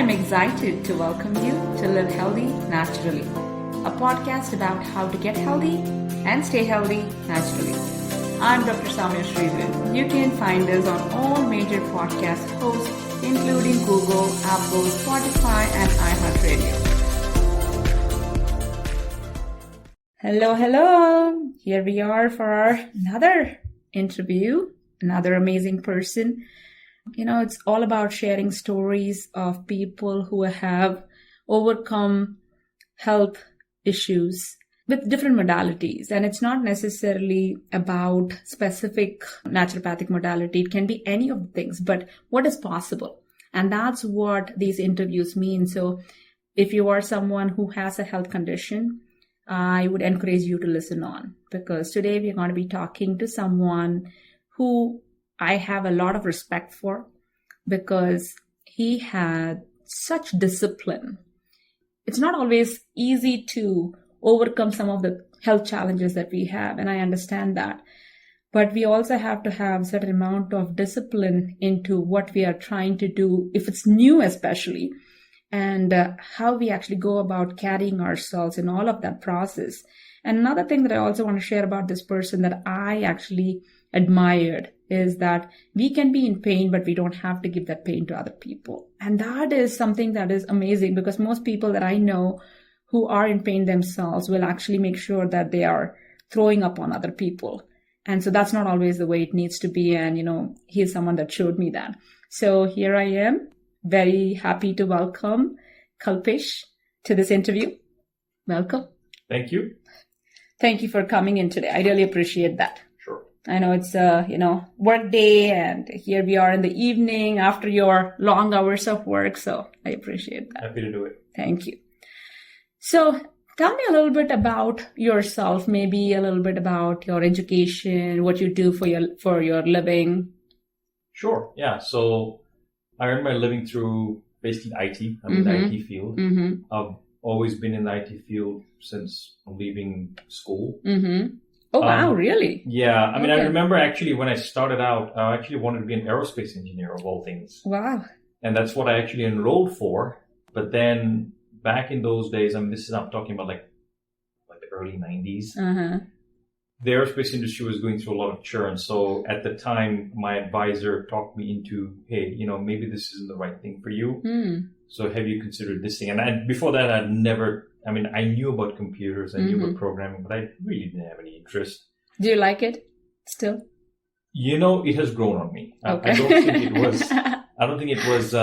I'm excited to welcome you to Live Healthy Naturally, a podcast about how to get healthy and stay healthy naturally. I'm Dr. Sowmya. You can find us on all major podcast hosts, including Google, Apple, Spotify, and iHeartRadio. Hello. Here we are for another interview, another amazing person. It's all about sharing stories of people who have overcome health issues with different modalities. And it's not necessarily about specific naturopathic modality. It can be any of the things, but what is possible? And that's what these interviews mean. So if you are someone who has a health condition, I would encourage you to listen on, because today we're going to be talking to someone who I have a lot of respect for, because he had such discipline. It's not always easy to overcome some of the health challenges that we have, and I understand that. But we also have to have a certain amount of discipline into what we are trying to do, if it's new especially, and how we actually go about carrying ourselves in all of that process. And another thing that I also want to share about this person that I actually admired is that we can be in pain, but we don't have to give that pain to other people. And that is something that is amazing, because most people that I know who are in pain themselves will actually make sure that they are throwing up on other people. And so that's not always the way it needs to be. And, he's someone that showed me that. So here I am, very happy to welcome Kalpesh to this interview. Welcome. Thank you. Thank you for coming in today. I really appreciate that. Sure. I know it's work day, and here we are in the evening after your long hours of work. So I appreciate that. Happy to do it. Thank you. So tell me a little bit about yourself, maybe a little bit about your education, what you do for your living. Sure. Yeah. So I earned my living through basically IT. I'm in the IT field. Mm-hmm. I've always been in the IT field since leaving school. Mm-hmm. Oh, wow, really? Yeah. I mean, Okay. I remember actually when I started out, I actually wanted to be an aerospace engineer of all things. Wow. And that's what I actually enrolled for. But then back in those days, I'm talking about like the early 90s. Uh-huh. The aerospace industry was going through a lot of churn. So at the time, my advisor talked me into, hey, maybe this isn't the right thing for you. Mm. So have you considered this thing? And before that, I knew about computers, I knew about programming, but I really didn't have any interest. Do you like it still? It has grown on me. Okay. I don't think it was,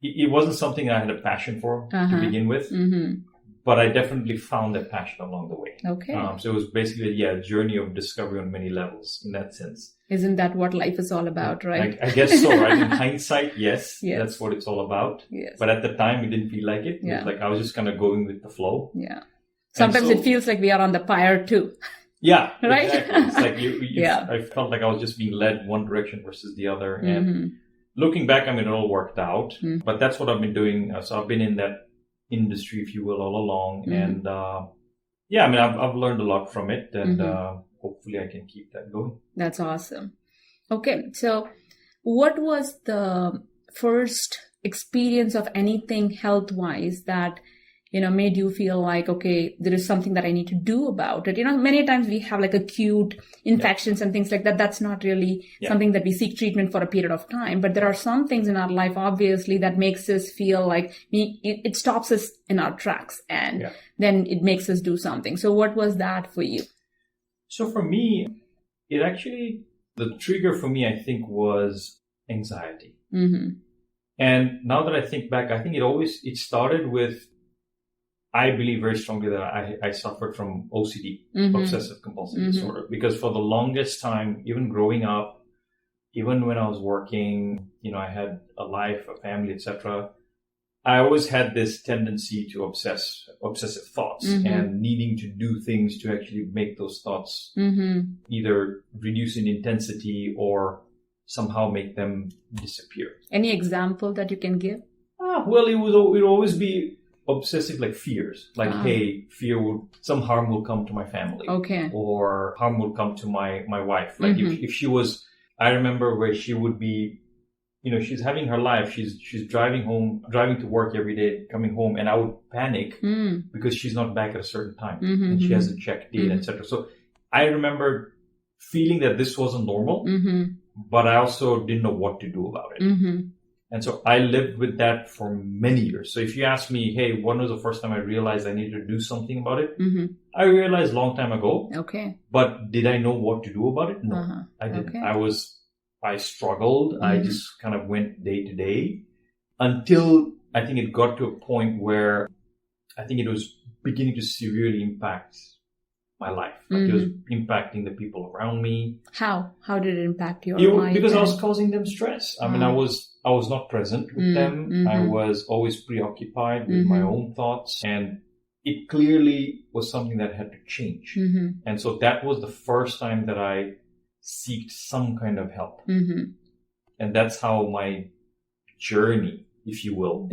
it wasn't something I had a passion for to begin with. Mm-hmm. But I definitely found that passion along the way. Okay. So it was basically, a journey of discovery on many levels in that sense. Isn't that what life is all about, right? I guess so, right? In hindsight, yes, Yes. That's what it's all about. Yes. But at the time, it didn't feel like it. Yeah. It was like I was just kind of going with the flow. Yeah. Sometimes it feels like we are on the pyre too. Yeah, Right? exactly. It's like Yeah. I felt like I was just being led one direction versus the other. And looking back, it all worked out. Mm. But that's what I've been doing. So I've been in that industry, if you will, all along. And I've learned a lot from it, and hopefully I can keep that going. That's awesome. Okay, so what was the first experience of anything health-wise that made you feel like, okay, there is something that I need to do about it? Many times we have like acute infections and things like that. That's not really something that we seek treatment for a period of time. But there are some things in our life, obviously, that makes us feel like it stops us in our tracks, and then it makes us do something. So what was that for you? So for me, the trigger for me, I think, was anxiety. Mm-hmm. And now that I think back, I think it started with, I believe very strongly that I suffered from OCD, obsessive compulsive disorder, because for the longest time, even growing up, even when I was working, I had a life, a family, etc. I always had this tendency to obsessive thoughts and needing to do things to actually make those thoughts either reduce in intensity or somehow make them disappear. Any example that you can give? Well, it would always be obsessive, like fears, like, hey, some harm will come to my family. Okay. Or harm will come to my wife. Like if she was, I remember where she would be she's having her life. She's driving to work every day, coming home, and I would panic because she's not back at a certain time and she hasn't checked date, etc. So I remember feeling that this wasn't normal, but I also didn't know what to do about it. And so I lived with that for many years. So if you ask me, hey, when was the first time I realized I needed to do something about it? I realized a long time ago. Okay. But did I know what to do about it? No, I didn't. Okay. I struggled. I just kind of went day to day until I think it got to a point where I think it was beginning to severely impact my life. Like it was impacting the people around me. How? How did it impact your life? Because I was causing them stress. I mean, I was not present with them. I was always preoccupied with my own thoughts, and it clearly was something that had to change. And so that was the first time that I sought some kind of help. And that's how my journey, if you will,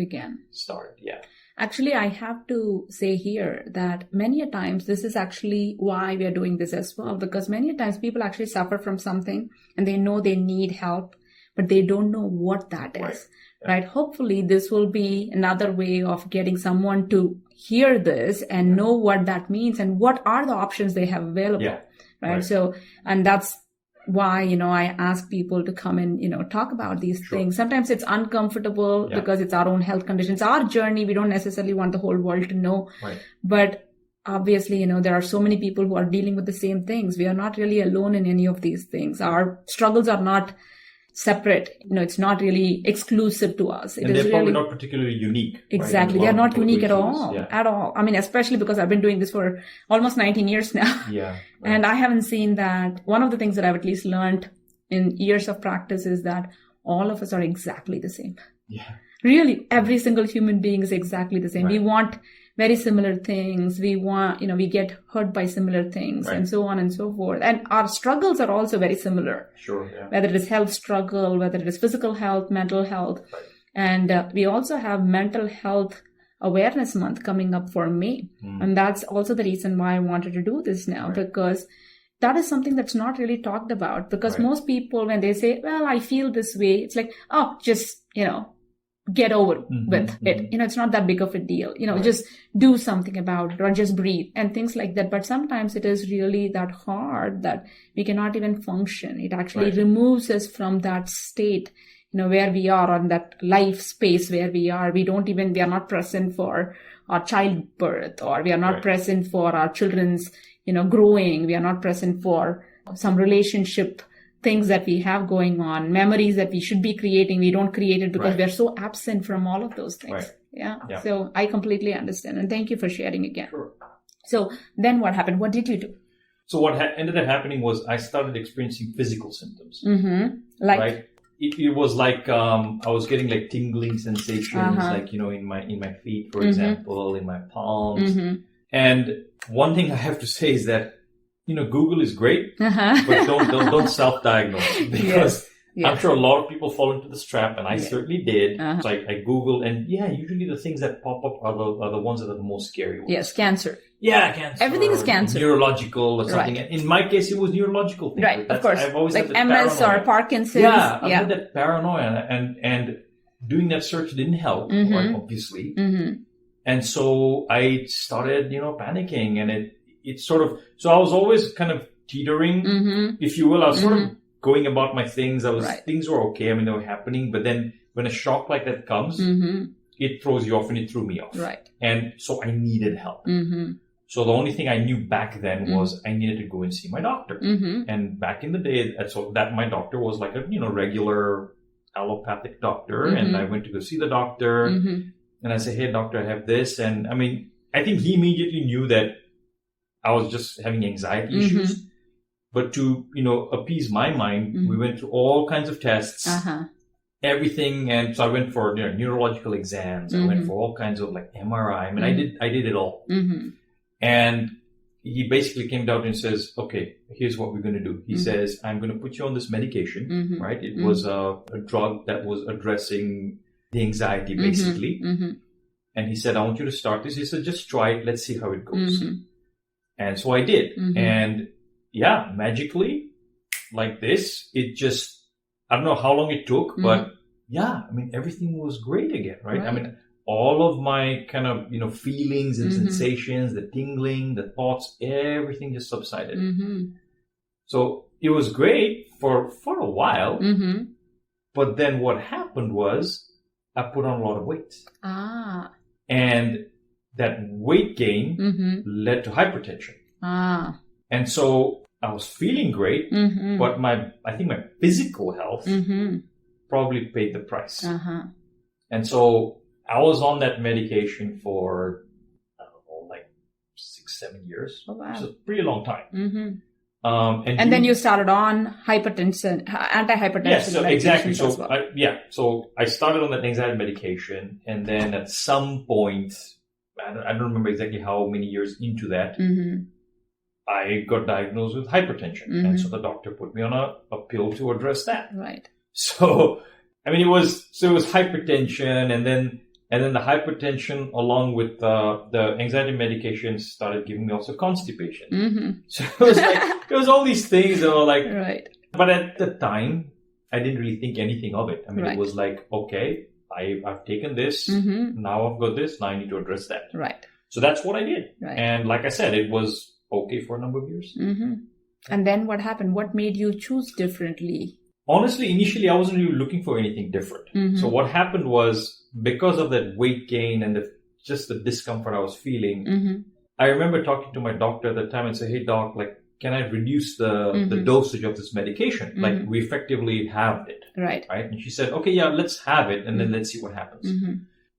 started. Yeah. Actually, I have to say here that many a times this is actually why we are doing this as well, because many a times people actually suffer from something and they know they need help, but they don't know what that is, right? Hopefully this will be another way of getting someone to hear this and know what that means and what are the options they have available, right? So, and that's why, I ask people to come and, talk about these things. Sometimes it's uncomfortable because it's our own health conditions, our journey. We don't necessarily want the whole world to know, but obviously, there are so many people who are dealing with the same things. We are not really alone in any of these things. Our struggles are not separate. It's not really exclusive to us. And they're probably not particularly unique. Exactly. They're not unique at all. At all. I mean, especially because I've been doing this for almost 19 years now. And I haven't seen that. One of the things that I've at least learned in years of practice is that all of us are exactly the same. Really, every single human being is exactly the same. We want very similar things. We want, we get hurt by similar things and so on and so forth. And our struggles are also very similar. Whether it is health struggle, whether it is physical health, mental health. And we also have mental health awareness month coming up for May. And that's also the reason why I wanted to do this now, because that is something that's not really talked about. Because most people, when they say, well, I feel this way, it's like, oh, just, get over with it. It's not that big of a deal. Just do something about it or just breathe and things like that. But sometimes it is really that hard that we cannot even function. It actually removes us from that state, where we are on that life space where we are. We are not present for our childbirth, or we are not present for our children's, growing. We are not present for some relationship things that we have going on, memories that we should be creating. We don't create it because we're so absent from all of those things. So I completely understand. And thank you for sharing again. So then what happened? What did you do? So what ended up happening was I started experiencing physical symptoms. Like? It was like I was getting like tingling sensations, like, in my feet, for example, in my palms. And one thing I have to say is that, Google is great, but don't self-diagnose, because I'm sure a lot of people fall into this trap, and I certainly did. So I Googled, and usually the things that pop up are the ones that are the most scary ones. Yes, cancer. Cancer. Everything is cancer. Neurological or something. In my case, it was neurological things. Of course. I've always like had MS paranoia. or Parkinson's. I've had that paranoia, and doing that search didn't help, obviously. And so I started, panicking, and it's sort of, so I was always kind of teetering, if you will. I was sort of going about my things. Things were okay. I mean, they were happening, but then when a shock like that comes, it throws you off, and it threw me off. And so I needed help. So the only thing I knew back then was I needed to go and see my doctor. And back in the day, that my doctor was like a, regular allopathic doctor. And I went to go see the doctor, and I said, hey, doctor, I have this. And I mean, I think he immediately knew that I was just having anxiety issues. But to, appease my mind, we went through all kinds of tests, everything. And so I went for neurological exams. I went for all kinds of like MRI. I mean, I did it all. And he basically came down and says, okay, here's what we're going to do. He says, I'm going to put you on this medication, right? It was a drug that was addressing the anxiety, basically. And he said, I want you to start this. He said, just try it. Let's see how it goes. And so I did. And magically, like this, it just, I don't know how long it took, but yeah, I mean, everything was great again, right? I mean, all of my kind of, feelings and sensations, the tingling, the thoughts, everything just subsided. So it was great for a while. But then what happened was I put on a lot of weight. And that weight gain led to hypertension. And so I was feeling great, but I think my physical health probably paid the price. And so I was on that medication for, I don't know, like 6-7 years. Oh, wow. It's a pretty long time. And then you started on hypertension, antihypertension. Yes, so exactly. So well. So I started on that anxiety medication, and then at some point, I don't remember exactly how many years into that, I got diagnosed with hypertension, and so the doctor put me on a pill to address that. Right. So I mean, it was hypertension, and then the hypertension along with the anxiety medication started giving me also constipation. So it was like it was all these things that were like. Right. But at the time, I didn't really think anything of it. I mean, it was like, okay, I've taken this. Now I've got this. Now I need to address that. Right. So that's what I did. Right. And like I said, it was okay for a number of years. And then what happened? What made you choose differently? Honestly, initially, I wasn't really looking for anything different. So what happened was, because of that weight gain and just the discomfort I was feeling, I remember talking to my doctor at the time and say, hey, doc, like, can I reduce the dosage of this medication? Like, we effectively halved it. Right. And she said, okay, yeah, let's have it, and then let's see what happens.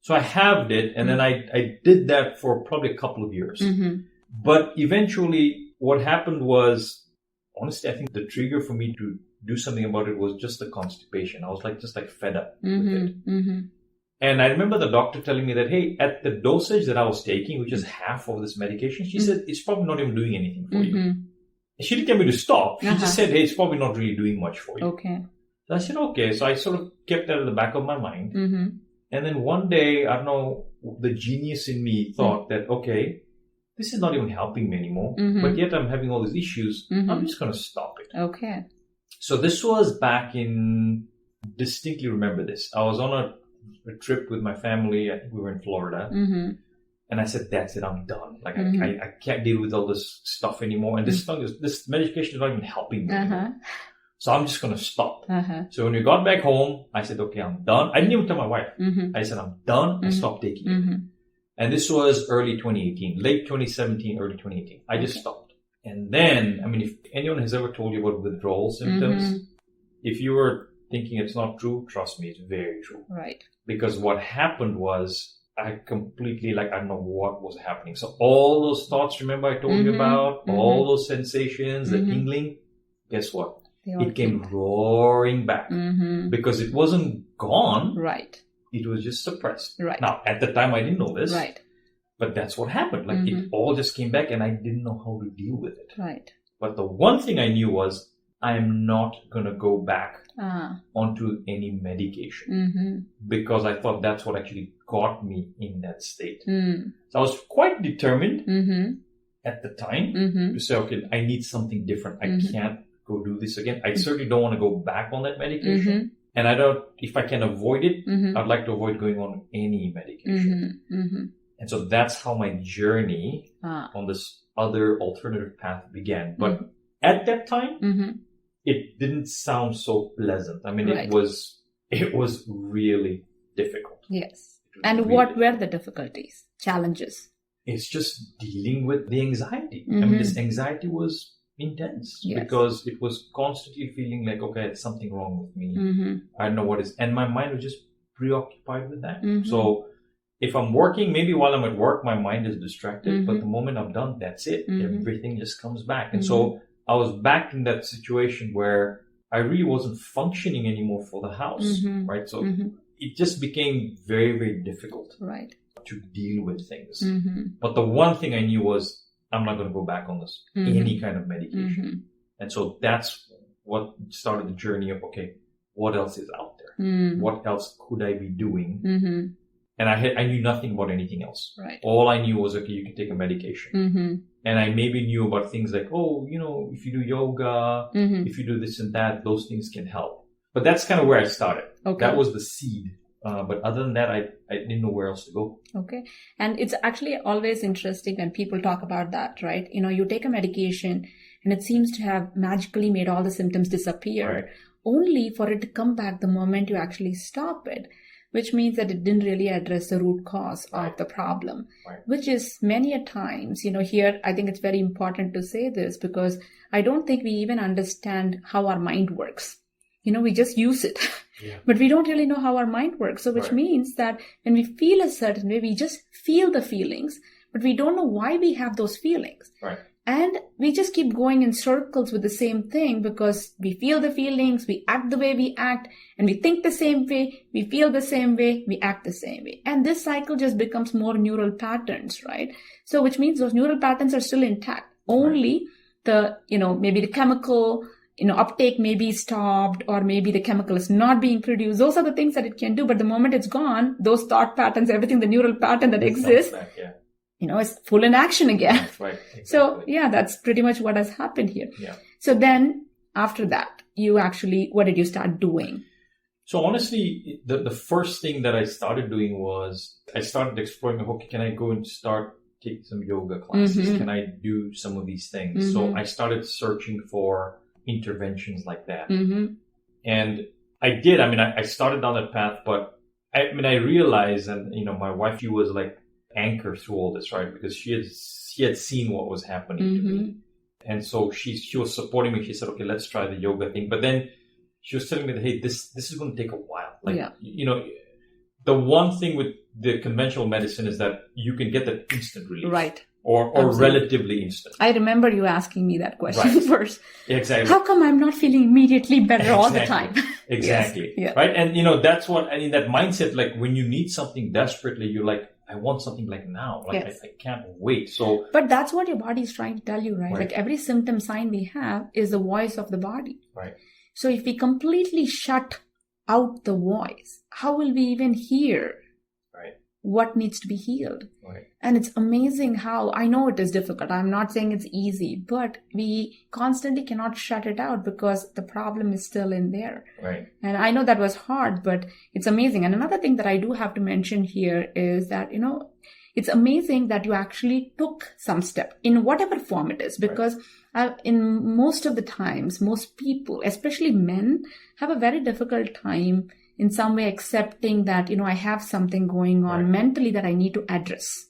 So I halved it, and then I did that for probably a couple of years. But eventually, what happened was, honestly, I think the trigger for me to do something about it was just the constipation. I was just fed up with it. And I remember the doctor telling me that, hey, at the dosage that I was taking, which is half of this medication, she said, it's probably not even doing anything for you. She didn't tell me to stop. She just said, hey, it's probably not really doing much for you. Okay. So I said, okay. So I sort of kept that at the back of my mind. And then one day, I don't know, the genius in me thought that, okay, this is not even helping me anymore, but yet I'm having all these issues. I'm just going to stop it. Okay. So this was back in, distinctly remember this. I was on a trip with my family. I think we were in Florida. And I said, that's it, I'm done. Like, I can't deal with all this stuff anymore. And this medication is not even helping me anymore. So I'm just going to stop. So when we got back home, I said, okay, I'm done. I didn't even tell my wife. I said, I'm done. I stopped taking it. And this was early 2018, late 2017, early 2018. I just stopped. And then, I mean, if anyone has ever told you about withdrawal symptoms, if you were thinking it's not true, trust me, it's very true. Right. Because what happened was, I completely, I don't know what was happening. So all those thoughts, remember I told you about, all those sensations, the tingling, guess what? It came roaring back because it wasn't gone. Right. It was just suppressed. Right. Now, at the time, I didn't know this. Right. But that's what happened. It all just came back and I didn't know how to deal with it. Right. But the one thing I knew was I am not going to go back onto any medication because I thought that's what actually got me in that state. So I was quite determined at the time to say, okay, I need something different. I can't go do this again. I certainly don't want to go back on that medication. And I don't, if I can avoid it, I'd like to avoid going on any medication. And so that's how my journey on this other alternative path began. But at that time, it didn't sound so pleasant. I mean, it was really difficult. Yes. And really what were the difficulties, challenges? It's just dealing with the anxiety. I mean, this anxiety was intense because it was constantly feeling like, okay, it's something wrong with me. I don't know what is. And my mind was just preoccupied with that. So if I'm working, maybe while I'm at work, my mind is distracted. But the moment I'm done, that's it. Everything just comes back. And so I was back in that situation where I really wasn't functioning anymore for the house, right? So it just became very, very difficult to deal with things. But the one thing I knew was I'm not going to go back on this, any kind of medication. And so that's what started the journey of, okay, what else is out there? What else could I be doing? And I knew nothing about anything else. Right. All I knew was, okay, you can take a medication. And I maybe knew about things like, oh, if you do yoga, if you do this and that, those things can help. But that's kind of where I started. Okay. That was the seed. But other than that, I didn't know where else to go. Okay. And it's actually always interesting when people talk about that, right? You take a medication and it seems to have magically made all the symptoms disappear, Right. only for it to come back the moment you actually stop it, which means that it didn't really address the root cause of the problem, which is many a times, here, I think it's very important to say this because I don't think we even understand how our mind works. We just use it, but we don't really know how our mind works. So which means that when we feel a certain way, we just feel the feelings, but we don't know why we have those feelings. Right. And we just keep going in circles with the same thing because we feel the feelings, we act the way we act, and we think the same way, we feel the same way, we act the same way. And this cycle just becomes more neural patterns, right? So which means those neural patterns are still intact. Only maybe the chemical uptake may be stopped, or maybe the chemical is not being produced. Those are the things that it can do. But the moment it's gone, those thought patterns, everything, the neural pattern that exists, is full in action again. That's right. Exactly. So that's pretty much what has happened here. Yeah. So then after that, what did you start doing? So honestly, the first thing that I started doing was I started exploring, okay, can I go and start taking some yoga classes? Mm-hmm. Can I do some of these things? Mm-hmm. So I started searching for interventions like that. Mm-hmm. And I did. I started down that path, but I realized, and my wife, she was like anchor through all this, right? Because she had seen what was happening to me. And so she was supporting me. She said, okay, let's try the yoga thing. But then she was telling me that, hey, this is going to take a while. The one thing with the conventional medicine is that you can get that instant relief. Right. Or relatively instant. I remember you asking me that question first. Exactly. How come I'm not feeling immediately better all the time? Exactly. Yes. Yeah. Right. And that's what, in that mindset, like when you need something desperately, you're like, I want something like now. Like I can't wait. So, but that's what your body is trying to tell you, right? Like every symptom sign we have is the voice of the body. Right. So if we completely shut out the voice, how will we even hear what needs to be healed? Right. And it's amazing how, I know it is difficult. I'm not saying it's easy, but we constantly cannot shut it out because the problem is still in there. Right. And I know that was hard, but it's amazing. And another thing that I do have to mention here is that, it's amazing that you actually took some step in whatever form it is, because in most of the times, most people, especially men, have a very difficult time in some way accepting that, I have something going on mentally that I need to address,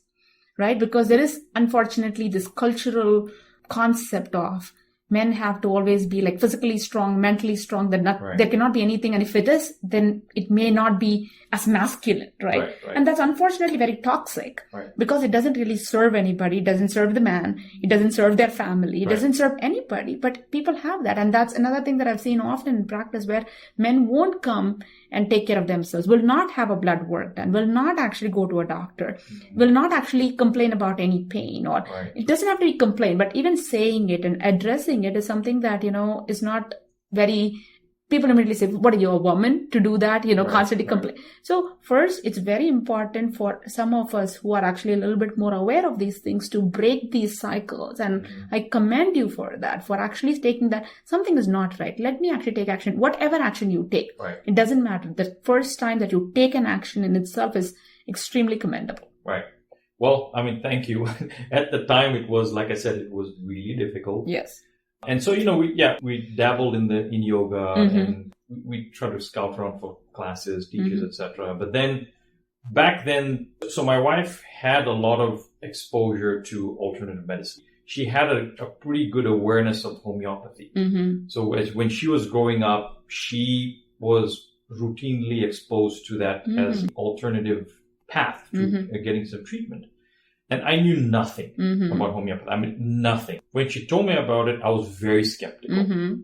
right? Because there is, unfortunately, this cultural concept of men have to always be like physically strong, mentally strong, that there cannot be anything. And if it is, then it may not be as masculine, right? And that's unfortunately very toxic because it doesn't really serve anybody. It doesn't serve the man. It doesn't serve their family. It doesn't serve anybody, but people have that. And that's another thing that I've seen often in practice where men won't come and take care of themselves, will not have a blood work done, will not actually go to a doctor, will not actually complain about any pain, or it doesn't have to be complaint, but even saying it and addressing it is something that, is not very, people immediately say, what are you, a woman to do that, constantly complain. So first, it's very important for some of us who are actually a little bit more aware of these things to break these cycles. And I commend you for that, for actually taking that something is not right. Let me actually take action. Whatever action you take, it doesn't matter. The first time that you take an action in itself is extremely commendable. Right. Well, thank you. At the time, it was, like I said, it was really difficult. Yes. And so, we dabbled in yoga and we tried to scout around for classes, teachers, etc. But then back then, so my wife had a lot of exposure to alternative medicine. She had a pretty good awareness of homeopathy. So when she was growing up, she was routinely exposed to that as an alternative path to getting some treatment. And I knew nothing about homeopathy. Nothing. When she told me about it, I was very skeptical.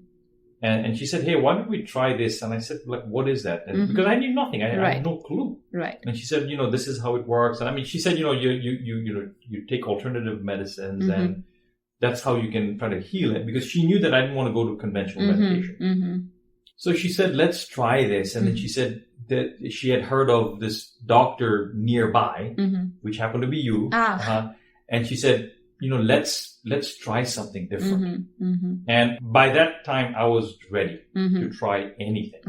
And she said, hey, why don't we try this? And I said, like, what is that? And because I knew nothing. I had no clue. Right. And she said, this is how it works. And she said, you take alternative medicines and that's how you can try to heal it. Because she knew that I didn't want to go to conventional medication. So she said, let's try this. And then she said that she had heard of this doctor nearby, which happened to be you. And she said, let's try something different. And by that time, I was ready to try anything.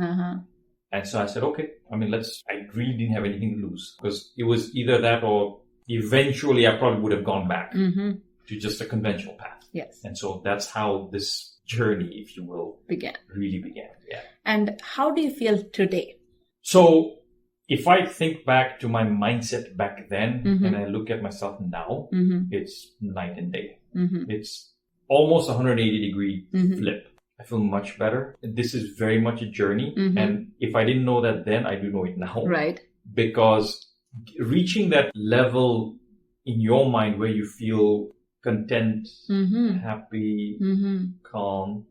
And so I said, okay, I really didn't have anything to lose, because it was either that or eventually I probably would have gone back to just a conventional path. Yes. And so that's how this journey, if you will, really began. Yeah. And how do you feel today? So if I think back to my mindset back then and I look at myself now, it's night and day. It's almost 180-degree flip. I feel much better. This is very much a journey. And if I didn't know that then, I do know it now. Right. Because reaching that level in your mind where you feel content, happy, calm,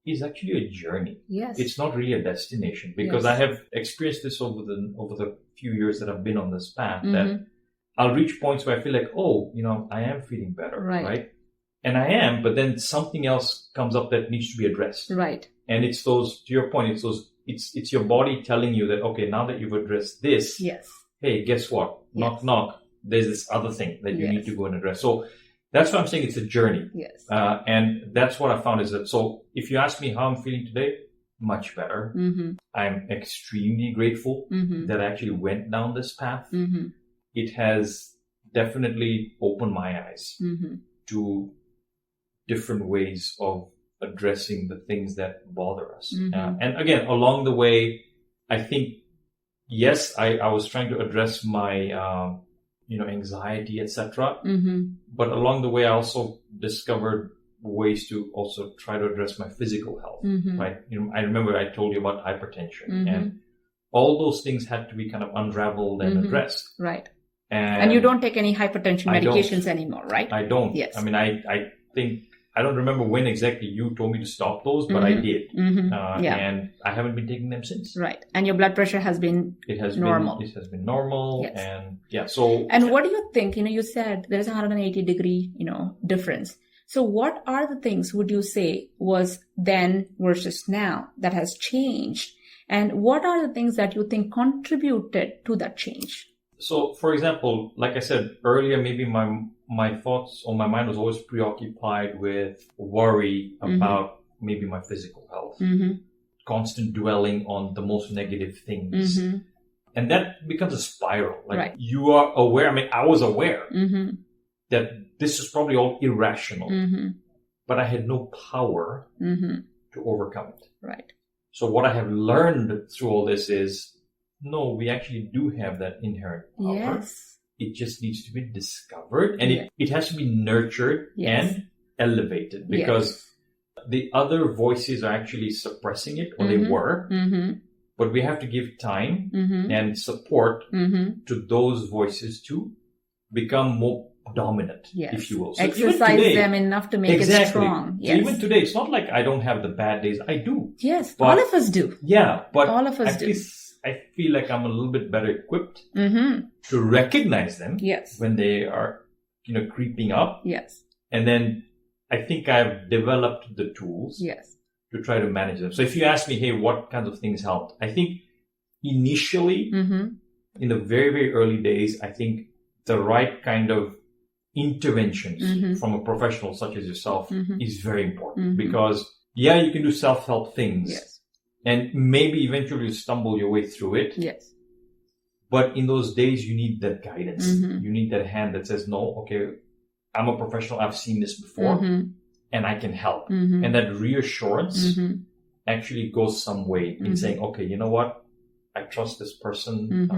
is actually a journey. Yes. It's not really a destination, because I have experienced this over the few years that I've been on this path, that I'll reach points where I feel like, oh, I am feeling better, right? And I am, but then something else comes up that needs to be addressed. Right. And it's those, to your point, it's your body telling you that, okay, now that you've addressed this, hey, guess what? Knock, knock. There's this other thing that you need to go and address. So that's why I'm saying it's a journey. Yes. And that's what I found is that, so if you ask me how I'm feeling today, much better. I'm extremely grateful that I actually went down this path. It has definitely opened my eyes to different ways of addressing the things that bother us. And again, along the way, I think, yes, I was trying to address my, anxiety, etc. But along the way, I also discovered ways to also try to address my physical health, right? I remember I told you about hypertension, and all those things had to be kind of unraveled and addressed. Right. And you don't take any hypertension medications anymore, right? I don't. Yes. I mean, I think, I don't remember when exactly you told me to stop those, but I did. And I haven't been taking them since. Right. And your blood pressure has been normal. It has been normal. Yes. And And what do you think? You said there's a 180-degree, difference. So what are the things would you say was then versus now that has changed? And what are the things that you think contributed to that change? So, for example, like I said earlier, maybe my thoughts or my mind was always preoccupied with worry about maybe my physical health, constant dwelling on the most negative things. And that becomes a spiral. Like you are aware, I was aware that this is probably all irrational, but I had no power to overcome it. Right. So what I have learned through all this is, no, we actually do have that inherent power. Yes. It just needs to be discovered, and it has to be nurtured and elevated, because the other voices are actually suppressing it, or they were. But we have to give time and support to those voices to become more dominant, if you will. So exercise today, them enough to make it strong. Yes. So even today, it's not like I don't have the bad days. I do. Yes, but, all of us do. Yeah, but all of us do. I feel like I'm a little bit better equipped to recognize them when they are, creeping up. Yes. And then I think I've developed the tools to try to manage them. So if you ask me, hey, what kinds of things helped? I think initially, in the very, very early days, I think the right kind of interventions from a professional such as yourself is very important, because you can do self-help things. Yes. And maybe eventually you stumble your way through it. Yes. But in those days, you need that guidance. You need that hand that says, no, okay, I'm a professional. I've seen this before and I can help. And that reassurance actually goes some way in saying, okay, you know what? I trust this person.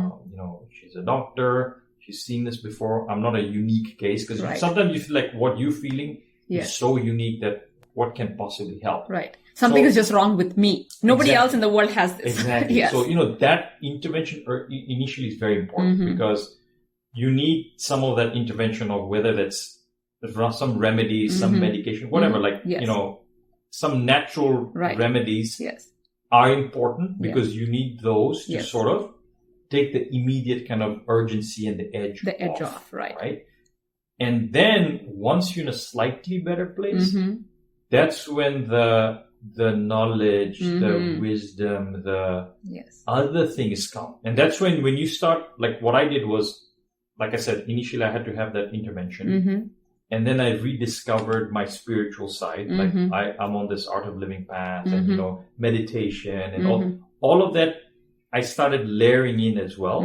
She's a doctor. She's seen this before. I'm not a unique case, because sometimes you feel like what you're feeling is so unique that what can possibly help? Right. Something is just wrong with me. Nobody else in the world has this. Exactly. Yes. So, that intervention initially is very important, because you need some of that intervention, of whether that's some remedies, some medication, whatever, some natural remedies are important, because you need those to sort of take the immediate kind of urgency and the edge off. Right. And then once you're in a slightly better place, that's when the knowledge, the wisdom, the other things come. And that's when you start, like what I did was, like I said, initially I had to have that intervention. And then I rediscovered my spiritual side. Like I'm on this art of living path and, meditation and all of that, I started layering in as well.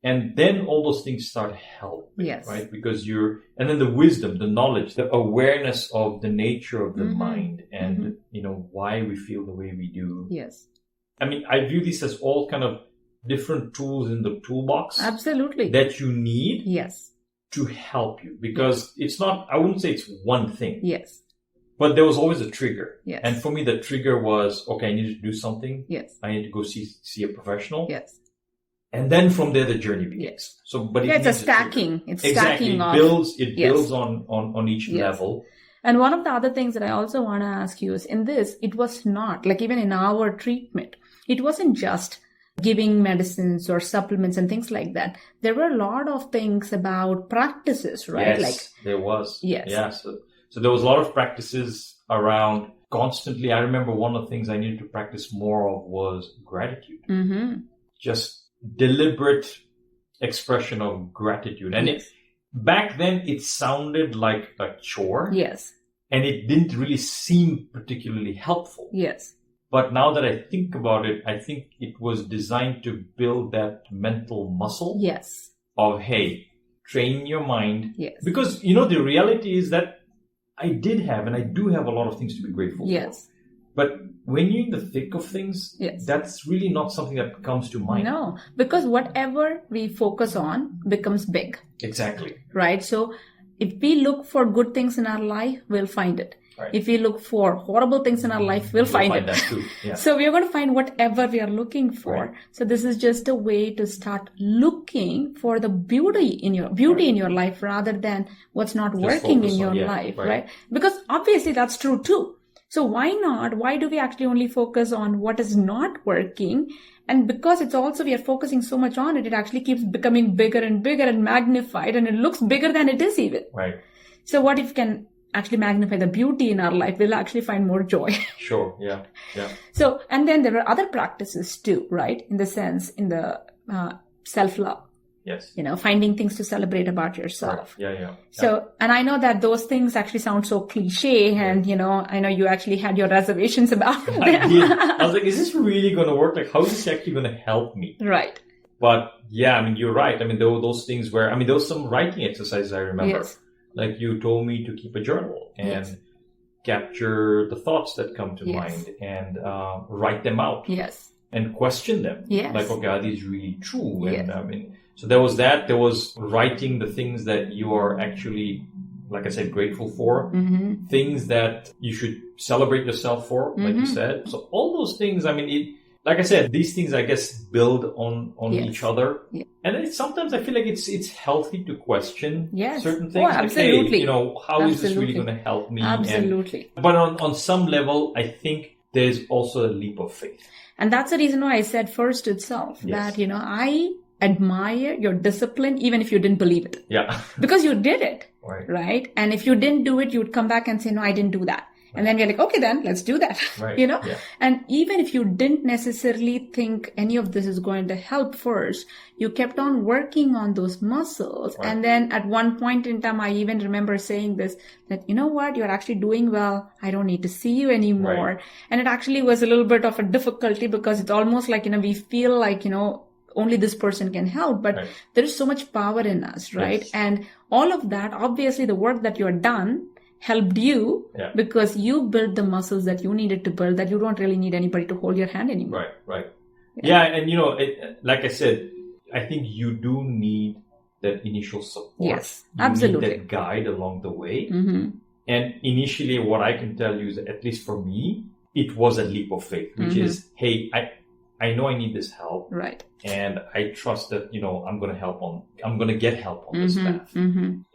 And then all those things start helping, Yes. right? Because and then the wisdom, the knowledge, the awareness of the nature of the mind and, why we feel the way we do. Yes. I mean, I view this as all kind of different tools in the toolbox. Absolutely. That you need. Yes. To help you. Because it's not, I wouldn't say it's one thing. Yes. But there was always a trigger. Yes. And for me, the trigger was, okay, I need to do something. Yes. I need to go see a professional. Yes. And then from there, the journey begins. Yes. So, but it's a stacking. It's exactly. stacking It builds on each level. And one of the other things that I also want to ask you is in this, it was not like even in our treatment, it wasn't just giving medicines or supplements and things like that. There were a lot of things about practices, right? Yes, there was. Yes. Yeah. So there was a lot of practices around constantly. I remember one of the things I needed to practice more of was gratitude. Just deliberate expression of gratitude. And back then it sounded like a chore. Yes. And it didn't really seem particularly helpful. Yes. But now that I think about it, I think it was designed to build that mental muscle. Yes. Of, hey, train your mind. Yes. Because, the reality is that I did have, and I do have a lot of things to be grateful for. But when you're in the thick of things, that's really not something that comes to mind. No, because whatever we focus on becomes big. Exactly. Right? So if we look for good things in our life, we'll find it. Right. If we look for horrible things in our life, we'll find it. That too. Yeah. So we are going to find whatever we are looking for. Right. So this is just a way to start looking for the beauty in your life rather than what's not just working in your life, right? Because obviously that's true too. So why not? Why do we actually only focus on what is not working? And because it's also, we are focusing so much on it, it actually keeps becoming bigger and bigger and magnified, and it looks bigger than it is even. Right. So what if we can actually magnify the beauty in our life? We'll actually find more joy. Sure. Yeah. Yeah. So, and then there are other practices too, right? In the sense, in the self-love. Yes. Finding things to celebrate about yourself. Right. Yeah. So, and I know that those things actually sound so cliche, and I know you actually had your reservations about them. I did. I was like, is this really going to work? Like, how is this actually going to help me? Right. But yeah, I mean, you're right. I mean, there were those things where, there was some writing exercises I remember. Yes. Like you told me to keep a journal and capture the thoughts that come to mind and write them out. Yes. And question them. Yes. Like, okay, are these really true? Yes. And so there was that. There was writing the things that you are actually, like I said, grateful for. Things that you should celebrate yourself for, like you said. So all those things, like I said, these things, I guess, build on each other. Yeah. And sometimes I feel like it's healthy to question certain things. Oh, absolutely. Like, hey, how is this really going to help me? Absolutely. But on some level, I think there's also a leap of faith. And that's the reason why I said first itself that, I admire your discipline, even if you didn't believe it. Yeah. Because you did it. Right. And if you didn't do it, you would come back and say, no, I didn't do that. And then we're like, okay, then let's do that. Right. Yeah. And even if you didn't necessarily think any of this is going to help first, you kept on working on those muscles. Right. And then at one point in time, I even remember saying this, that, you know what, you're actually doing well. I don't need to see you anymore. Right. And it actually was a little bit of a difficulty because it's almost like, we feel like, only this person can help, but there is so much power in us, right? Yes. And all of that, obviously the work that you're done helped you because you built the muscles that you needed to build, that you don't really need anybody to hold your hand anymore. Right. Yeah. And like I said, I think you do need that initial support. Yes, you absolutely. need that guide along the way. And initially what I can tell you is that, at least for me, it was a leap of faith, which is, hey, I know I need this help. Right. And I trust that, I'm going to get help on this path.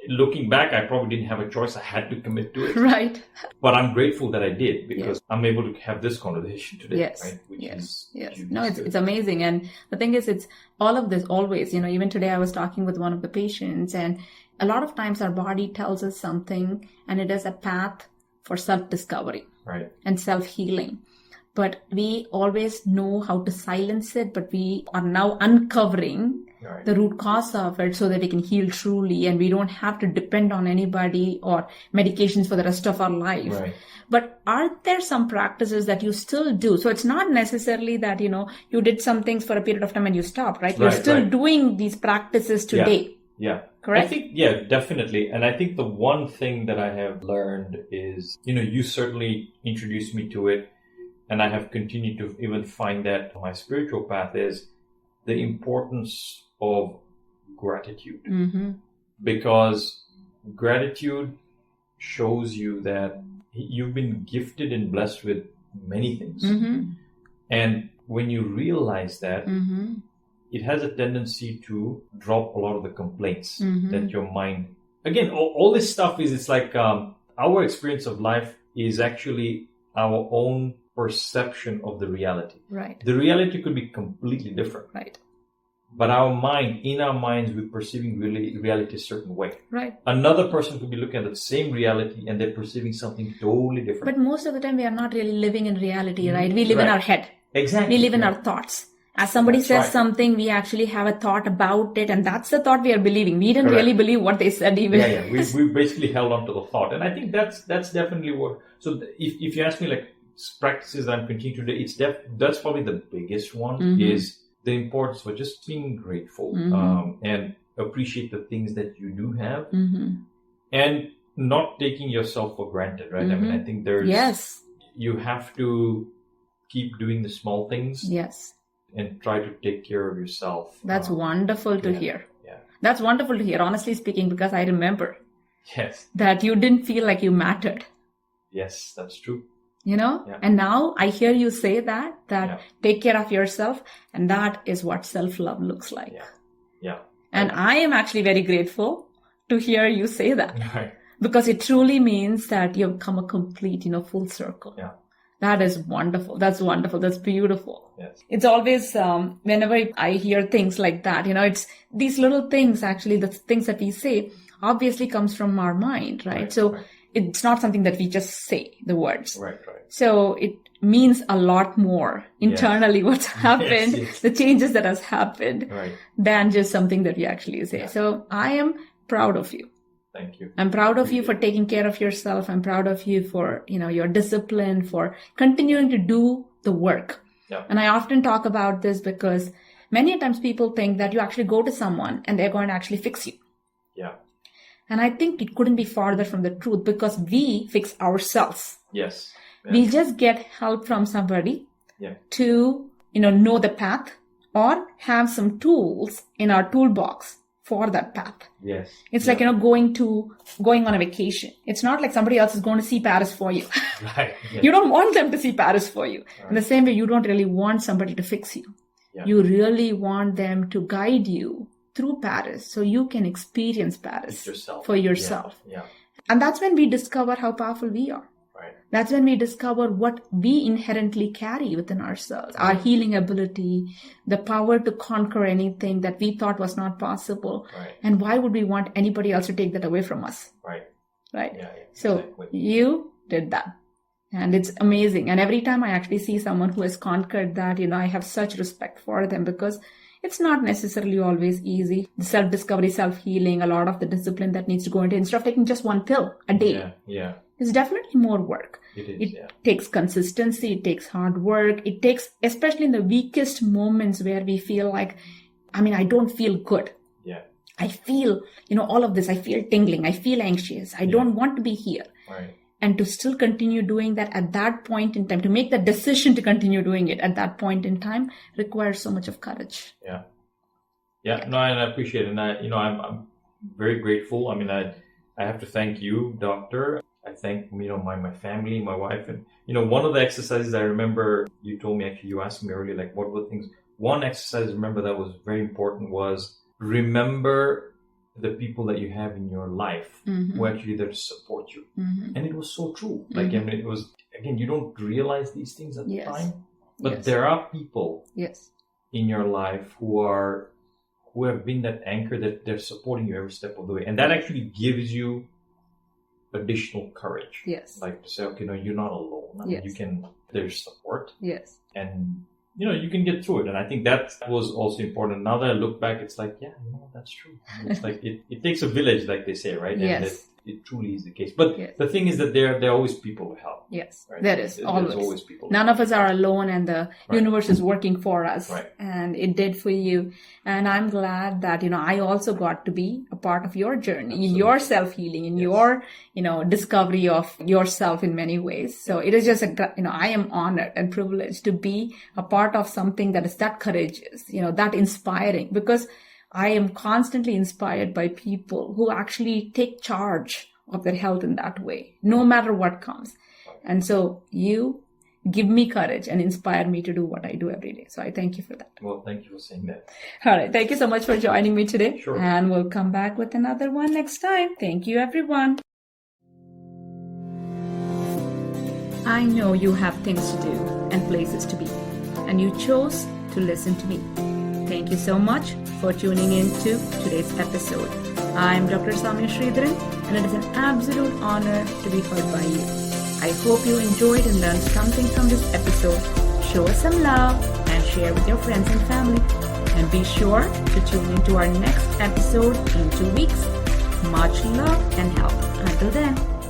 Looking back, I probably didn't have a choice. I had to commit to it. Right. But I'm grateful that I did, because I'm able to have this conversation today. Yes. Right? Which is No, it's amazing. And the thing is, it's all of this always, even today I was talking with one of the patients, and a lot of times our body tells us something, and it is a path for self-discovery and self-healing. But we always know how to silence it, but we are now uncovering Right. the root cause of it, so that we can heal truly and we don't have to depend on anybody or medications for the rest of our life. Right. But are there some practices that you still do? So it's not necessarily that, you did some things for a period of time and you stopped, right? You're still doing these practices today. Yeah. Correct? I think, definitely. And I think the one thing that I have learned is, you certainly introduced me to it, and I have continued to even find that my spiritual path is the importance of gratitude. Mm-hmm. Because gratitude shows you that you've been gifted and blessed with many things. Mm-hmm. And when you realize that, Mm-hmm. it has a tendency to drop a lot of the complaints Mm-hmm. that your mind... Again, all this stuff it's like our experience of life is actually our own perception of the reality. Right. The reality could be completely different. Right. But in our minds, we're perceiving reality a certain way. Right. Another person could be looking at the same reality and they're perceiving something totally different. But most of the time we are not really living in reality, right? We live in our head. Exactly. We live in our thoughts. As somebody says something, we actually have a thought about it, and that's the thought we are believing. We didn't really believe what they said even. Yeah. We basically held on to the thought. And I think that's definitely what... So if you ask me, like, practices that I'm continuing to do, that's probably the biggest one, is the importance of just being grateful and appreciate the things that you do have, and not taking yourself for granted, right? I mean, I think you have to keep doing the small things. Yes. And try to take care of yourself. That's wonderful to hear. Yeah. That's wonderful to hear, honestly speaking, because I remember that you didn't feel like you mattered. Yes, that's true. And now I hear you say that take care of yourself, and that is what self-love looks like. Yeah. And I am actually very grateful to hear you say that. Right. Because it truly means that you've come a complete, full circle. Yeah. That is wonderful. That's wonderful. That's beautiful. Yes. It's always, whenever I hear things like that, it's these little things, actually, the things that we say obviously comes from our mind, right? So it's not something that we just say, the words. Right. So it means a lot more internally what's happened, the changes that has happened, than just something that we actually say. Yeah. So I am proud of you. Thank you. I'm proud of you for taking care of yourself. I'm proud of you for, your discipline, for continuing to do the work. Yeah. And I often talk about this because many times people think that you actually go to someone and they're going to actually fix you. Yeah. And I think it couldn't be farther from the truth, because we fix ourselves. Yes. We just get help from somebody to, know the path, or have some tools in our toolbox for that path. Yes. It's like, going on a vacation. It's not like somebody else is going to see Paris for you. Right. Yes. You don't want them to see Paris for you. Right. In the same way, you don't really want somebody to fix you. Yeah. You really want them to guide you through Paris so you can experience Paris for yourself. Yeah. And that's when we discover how powerful we are. Right. That's when we discover what we inherently carry within ourselves, our healing ability, the power to conquer anything that we thought was not possible. Right. And why would we want anybody else to take that away from us? Right. Yeah, so you did that. And it's amazing. And every time I actually see someone who has conquered that, I have such respect for them, because it's not necessarily always easy. The self-discovery, self-healing, a lot of the discipline that needs to go into, instead of taking just one pill a day. Yeah. It's definitely more work. It takes consistency. It takes hard work. It takes, especially in the weakest moments where we feel like, I don't feel good. Yeah. I feel, all of this. I feel tingling. I feel anxious. I don't want to be here. Right. And to still continue doing that at that point in time, to make the decision to continue doing it at that point in time, requires so much of courage. Yeah. No, and I appreciate it. And I'm very grateful. I have to thank you, doctor. I thank, my family, my wife. And, one of the exercises I remember you told me, actually, you asked me earlier, like, what were things? One exercise I remember that was very important was remember the people that you have in your life who are actually there to support you. And it was so true. Like, it was, again, you don't realize these things at the time, but there are people in your life who have been that anchor, that they're supporting you every step of the way. And that actually gives you additional courage. Yes. Like to say, okay, no, you're not alone. You can, there's support. Yes. And you can get through it. And I think that was also important. Now that I look back, it's like, yeah, that's true. And it's like, it takes a village, like they say, right? Yes. And it truly is the case. But the thing is that there are always people to help. Yes, Right? there is. There's always people. None of us are alone, and the universe is working for us. Right. And it did for you. And I'm glad that, I also got to be a part of your journey, in your self-healing, in your, discovery of yourself in many ways. So it is just, I am honored and privileged to be a part of something that is that courageous, that inspiring, because I am constantly inspired by people who actually take charge of their health in that way, no matter what comes. And so you give me courage and inspire me to do what I do every day. So I thank you for that. Well, thank you for saying that. All right. Thank you so much for joining me today. Sure. And we'll come back with another one next time. Thank you, everyone. I know you have things to do and places to be, and you chose to listen to me. Thank you so much for tuning in to today's episode. I'm Dr. Sowmya Sridharan, and it is an absolute honor to be heard by you. I hope you enjoyed and learned something from this episode. Show us some love and share with your friends and family. And be sure to tune into our next episode in 2 weeks. Much love and health. Until then.